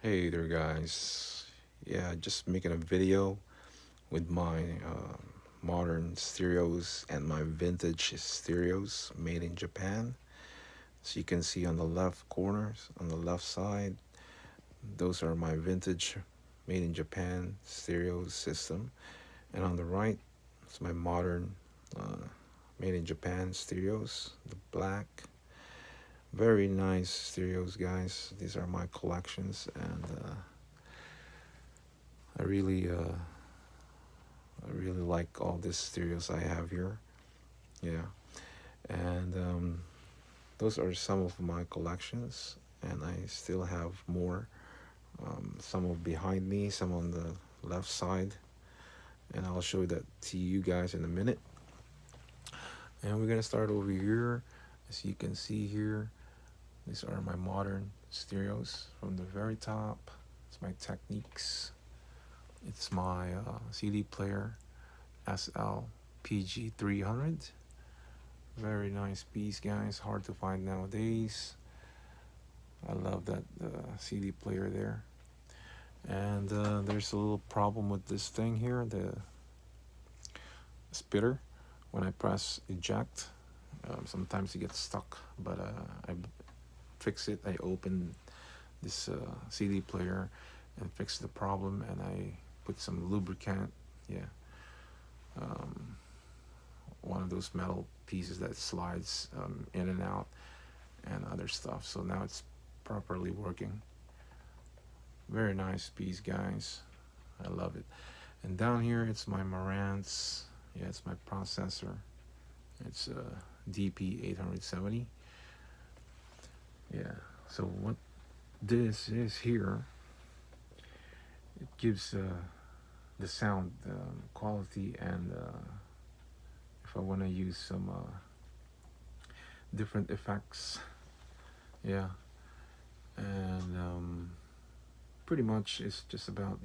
Hey there, guys. Yeah, just making a video with my modern stereos and my vintage stereos made in Japan. So you can see on the left corners, on the left side, those are my vintage made in Japan stereo system. And on the right, it's my modern made in Japan stereos, the black. Very nice stereos, guys. These are my collections, and I really I really like all these stereos I have here. Yeah, and those are some of my collections, and I still have more. Some of behind me, some on the left side, and I'll show that to you guys in a minute. And we're gonna start over here. As you can see here, these are my modern stereos from the very top. It's my Techniques. It's my CD player SL PG 300. Very nice piece, guys. Hard to find nowadays. I love that CD player there. And there's a little problem with this thing here, the spitter. When I press eject, sometimes it gets stuck. But I fix it. I open this CD player and fix the problem, and I put some lubricant. Yeah. Um, One of those metal pieces that slides in and out and other stuff. So now it's properly working. Very nice piece, guys. I love it. And down here, it's my Marantz. Yeah, it's my processor. It's a DP 870. Yeah. So what this is here, it gives the sound quality, and if I want to use some different effects, yeah, and pretty much it's just about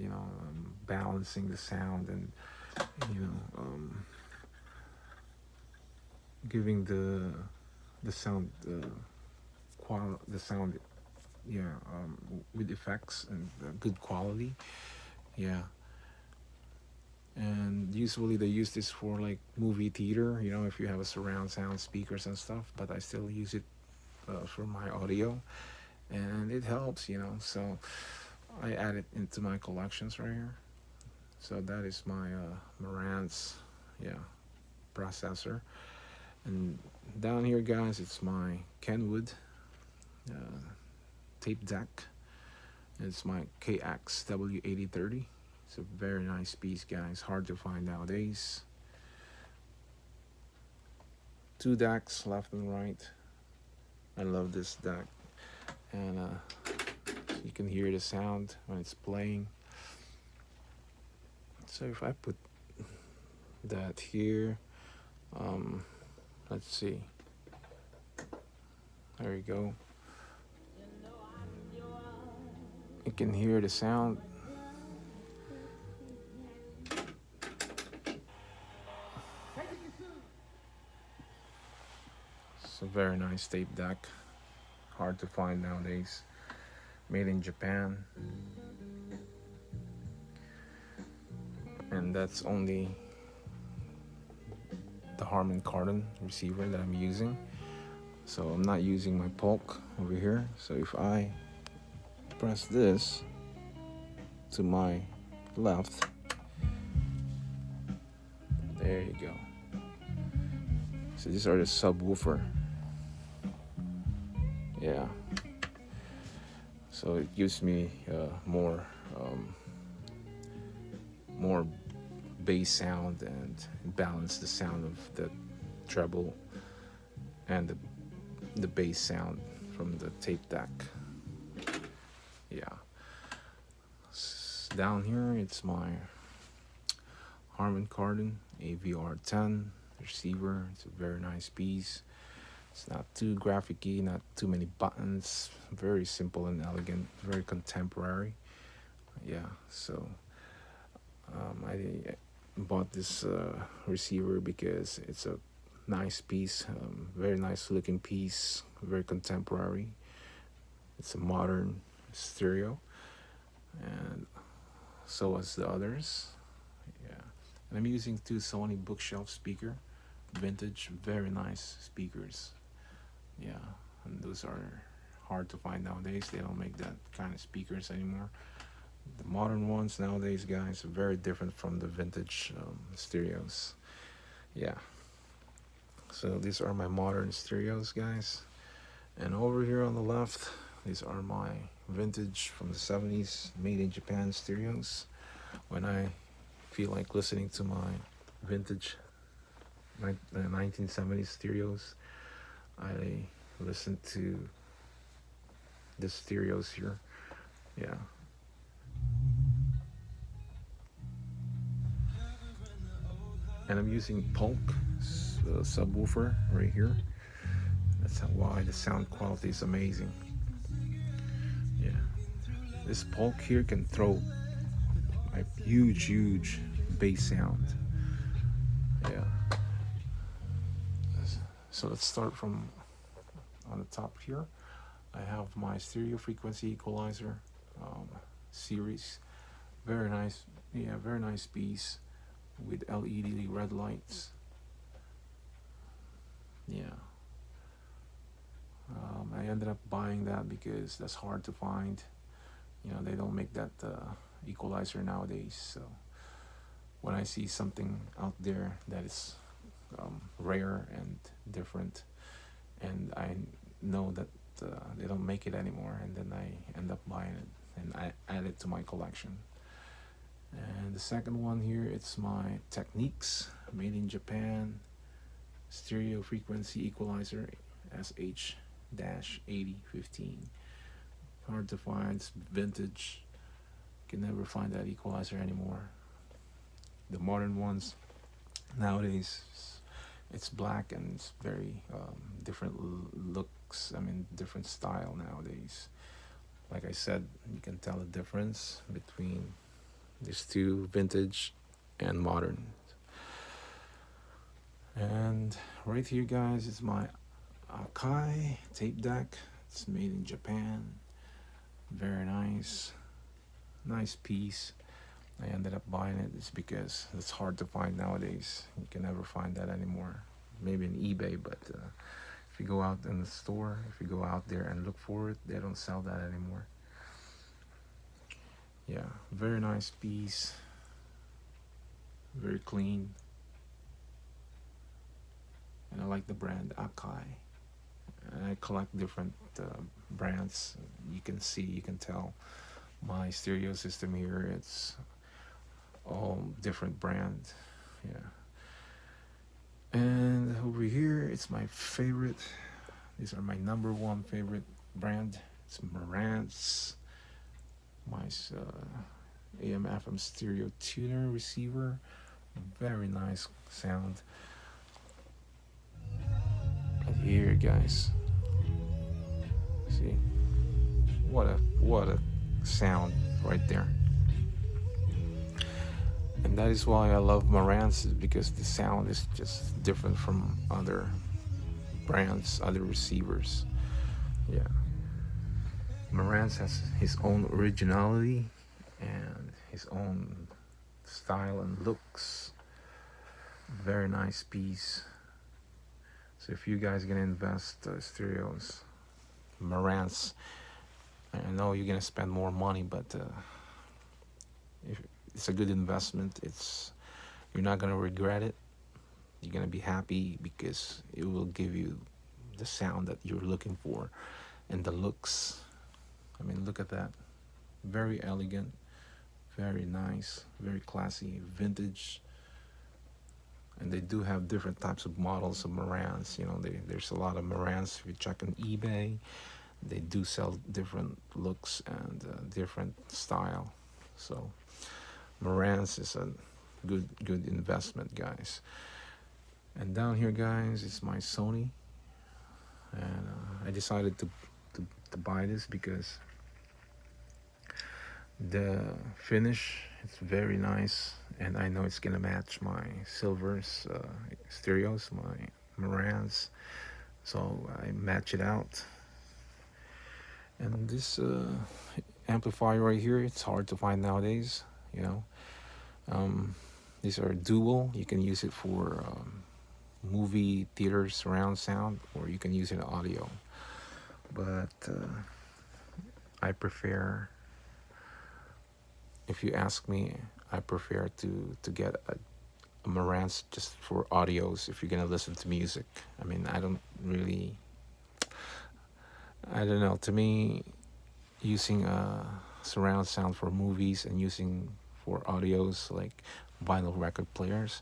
balancing the sound, and you know giving the sound the sound, yeah, with effects and good quality, yeah. And usually they use this for like movie theater, if you have a surround sound speakers and stuff, but I still use it for my audio, and it helps, so I add it into my collections right here. So that is my Marantz, yeah, processor. And down here, guys, it's my Kenwood uh, tape deck. It's my KXW 8030. It's a very nice piece, guys. Hard to find nowadays. Two decks, left and right. I love this deck, and you can hear the sound when it's playing. So if I put that here, um, let's see. There we go. You can hear the sound. It's a very nice tape deck. Hard to find nowadays. Made in Japan. And that's only the Harman Kardon receiver that I'm using. So I'm not using my Polk over here. So if I press this to my left, there you go. So these are the subwoofer. Yeah. So it gives me more bass sound, and balance the sound of the treble and the bass sound from the tape deck. Yeah. Down here, it's my Harman Kardon AVR10 receiver. It's a very nice piece. It's not too graphic-y, not too many buttons. Very simple and elegant, very contemporary. Yeah, so I bought this receiver because it's a nice piece, very nice looking piece, very contemporary. It's a modern stereo, and so as the others. Yeah, and I'm using two Sony bookshelf speaker, vintage, very nice speakers. Yeah, and those are hard to find nowadays. They don't make that kind of speakers anymore. The modern ones nowadays, guys, are very different from the vintage stereos. Yeah, so these are my modern stereos, guys. And over here on the left, these are my vintage from the 70s, made in Japan stereos. When I feel like listening to my vintage 1970s stereos, I listen to the stereos here. Yeah. And I'm using Polk subwoofer right here. That's why the sound quality is amazing. Yeah. This Polk here can throw a huge bass sound. Yeah. So let's start from on the top here. I have my stereo frequency equalizer series. Very nice. Yeah, very nice piece with LED red lights. Yeah. I ended up buying that because that's hard to find. You know, they don't make that equalizer nowadays. So when I see something out there that is rare and different, and I know that they don't make it anymore, and then I end up buying it and I add it to my collection. And the second one here, it's my Techniques, made in Japan, stereo frequency equalizer SH-8015. Hard to find, it's vintage. Can never find that equalizer anymore. The modern ones nowadays, it's black and it's very different looks. I mean, different style nowadays. Like I said, you can tell the difference between these two, vintage and modern. And right here, guys, is my Akai tape deck. It's made in Japan. Very nice. Nice piece. I ended up buying it. It's because it's hard to find nowadays. You can never find that anymore. Maybe on eBay, but if you go out in the store, if you go out there and look for it, they don't sell that anymore. Yeah, very nice piece. Very clean. And I like the brand Akai. And I collect different brands. You can see, you can tell my stereo system here. It's all different brand. Yeah. And over here, it's my favorite. These are my number one favorite brand. It's Marantz. My AM/FM stereo tuner receiver. Very nice sound. And here, guys, see what a sound right there. And that is why I love Marantz, is because the sound is just different from other brands, other receivers. Yeah. Marantz has his own originality and his own style and looks. Very nice piece. So if you guys gonna invest stereos, Marantz, I know you're gonna spend more money, but if it's a good investment, you're not gonna regret it. You're gonna be happy because it will give you the sound that you're looking for and the looks. I mean, look at that. Very elegant, very nice, very classy, vintage. And they do have different types of models of Marantz. You know, there's a lot of Marantz. If you check on eBay, they do sell different looks and different style. So Marantz is a good investment, guys. And down here, guys, is my Sony. And I decided to buy this because the finish is very nice, and I know it's gonna match my Silver's stereos, my Marantz, so I match it out. And this amplifier right here, it's hard to find nowadays, you know. um, these are dual. You can use it for movie theater surround sound, or you can use it in audio, but I prefer, if you ask me, I prefer to get a Marantz just for audios if you're gonna listen to music. I mean, I don't really, I don't know. To me, using surround sound for movies and using for audios like vinyl record players,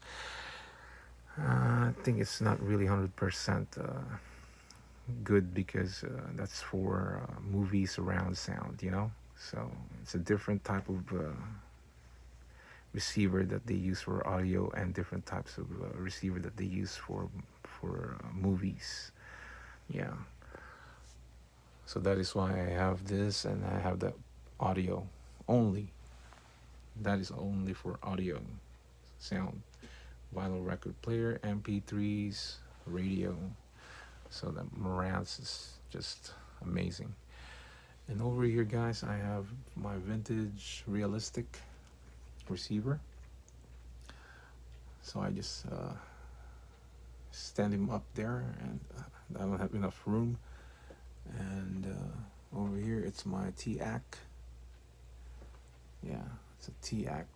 I think it's not really 100% good, because that's for movie surround sound, you know. So it's a different type of receiver that they use for audio, and different types of receiver that they use for movies. Yeah. So that is why I have this, and I have the audio only. That is only for audio sound. Vinyl record player, MP3s, radio. So the Marantz is just amazing. And over here, guys, I have my vintage realistic receiver. So I just stand him up there, and I don't have enough room. And over here, it's my TACT. Yeah, it's a TACT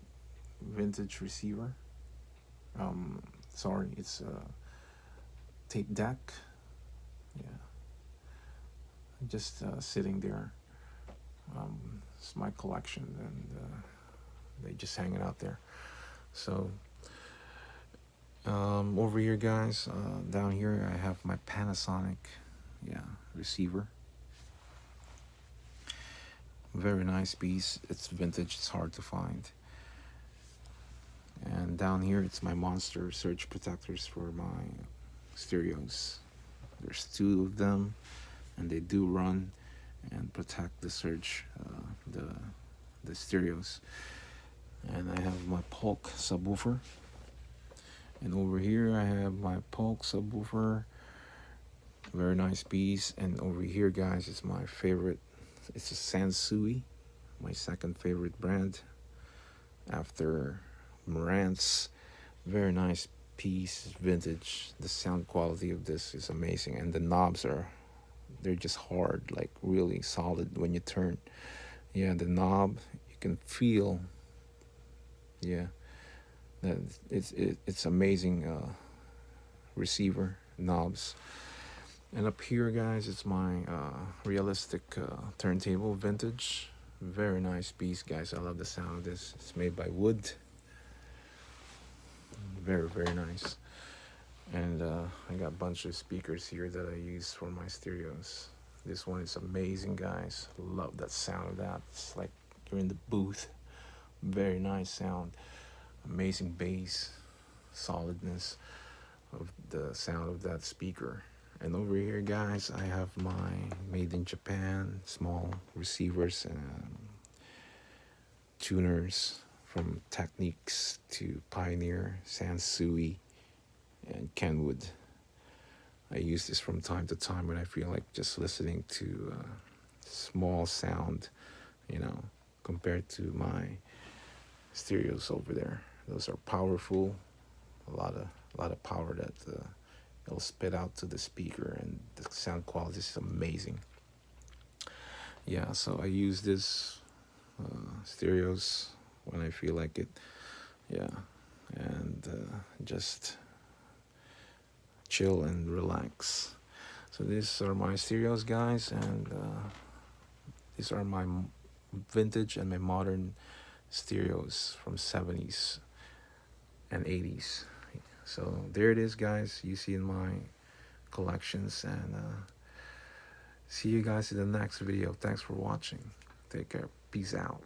vintage receiver. Sorry, it's a tape deck. Yeah, just sitting there. It's my collection, and they just hanging out there. So over here, guys, down here I have my Panasonic, yeah, receiver. Very nice piece. It's vintage. It's hard to find. And down here, it's my Monster surge protectors for my stereos. There's two of them, and they do run and protect the surge, the stereos. And I have my Polk subwoofer. And over here, I have my Polk subwoofer. Very nice piece. And over here, guys, it's my favorite. It's a Sansui, my second favorite brand after Marantz. Very nice piece, vintage. The sound quality of this is amazing, and the knobs they're just hard, like really solid when you turn. Yeah, the knob, you can feel. Yeah, that it's amazing receiver knobs. And up here, guys, it's my realistic turntable, vintage. Very nice piece, guys. I love the sound of this. It's made by wood. Very, very nice. And I got a bunch of speakers here that I use for my stereos. This one is amazing, guys. Love that sound of that. It's like you're in the booth. Very nice sound. Amazing bass, solidness of the sound of that speaker. And over here, guys, I have my made in Japan small receivers and tuners, from Techniques to Pioneer, Sansui, and Kenwood. I use this from time to time when I feel like just listening to small sound, you know, compared to my stereos over there. Those are powerful, a lot of power that it'll spit out to the speaker, and the sound quality is amazing. Yeah, so I use this stereos when I feel like it. Yeah, and just chill and relax. So these are my stereos, guys, and these are my vintage and my modern stereos from 70s and 80s. So there it is, guys. You see in my collections, and see you guys in the next video. Thanks for watching. Take care. Peace out.